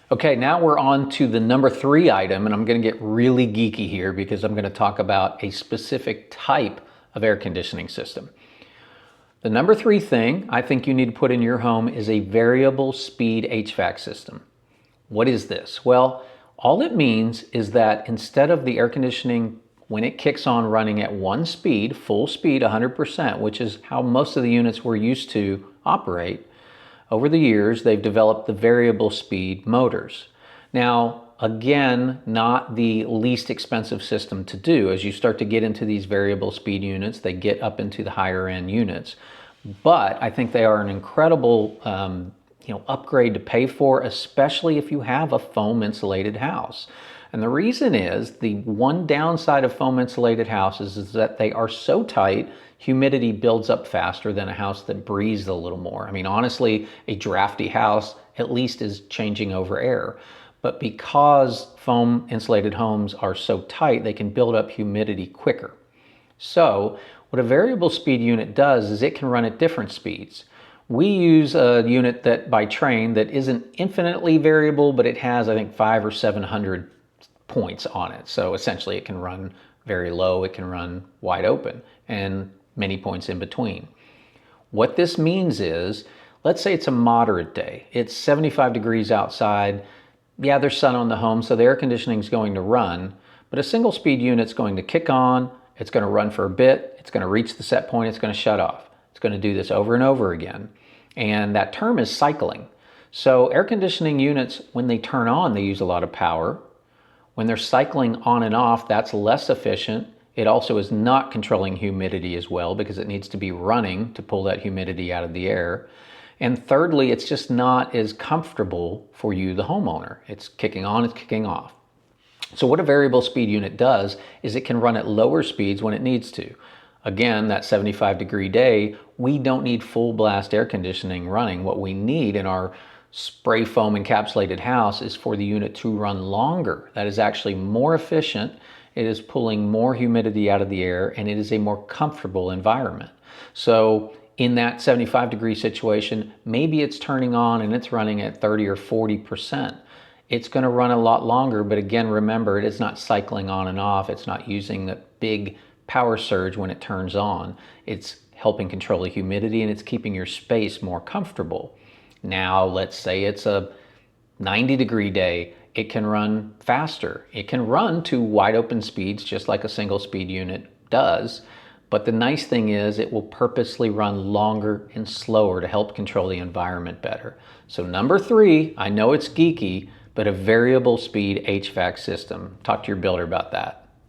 Okay, now we're on to the number 3 item, and I'm going to get really geeky here because I'm going to talk about a specific type of air conditioning system. The number 3 thing I think you need to put in your home is a variable speed HVAC system. What is this? Well, all it means is that instead of the air conditioning, when it kicks on running at one speed, full speed, 100%, which is how most of the units we're used to operate, over the years, they've developed the variable speed motors. Now, again, not the least expensive system to do. As you start to get into these variable speed units, they get up into the higher end units. But I think they are an incredible upgrade to pay for, especially if you have a foam insulated house. And the reason is, the one downside of foam insulated houses is that they are so tight, humidity builds up faster than a house that breathes a little more. I mean, honestly, a drafty house at least is changing over air. But because foam insulated homes are so tight, they can build up humidity quicker. So what a variable speed unit does is it can run at different speeds. We use a unit that by Train that isn't infinitely variable, but it has, I think, 500 or 700 points on it. So essentially it can run very low, it can run wide open, and many points in between. What this means is, let's say it's a moderate day. It's 75 degrees outside. Yeah, there's sun on the home, so the air conditioning is going to run, but a single speed unit's going to kick on, it's going to run for a bit, it's going to reach the set point, it's going to shut off. It's going to do this over and over again. And that term is cycling. So air conditioning units, when they turn on, they use a lot of power. When they're cycling on and off, that's less efficient. It also is not controlling humidity as well because it needs to be running to pull that humidity out of the air. And thirdly, it's just not as comfortable for you, the homeowner. It's kicking on, it's kicking off. So what a variable speed unit does is it can run at lower speeds when it needs to. Again, that 75-degree day, we don't need full blast air conditioning running. What we need in our spray foam encapsulated house is for the unit to run longer. That is actually more efficient. It is pulling more humidity out of the air, and it is a more comfortable environment. So in that 75-degree situation, maybe it's turning on and it's running at 30 or 40%. It's going to run a lot longer, but again, remember, it is not cycling on and off. It's not using the big power surge when it turns on. It's helping control the humidity, and it's keeping your space more comfortable. Now, let's say it's a 90-degree day. It can run faster. It can run to wide open speeds just like a single speed unit does. But the nice thing is it will purposely run longer and slower to help control the environment better. So number 3, I know it's geeky, but a variable speed HVAC system. Talk to your builder about that.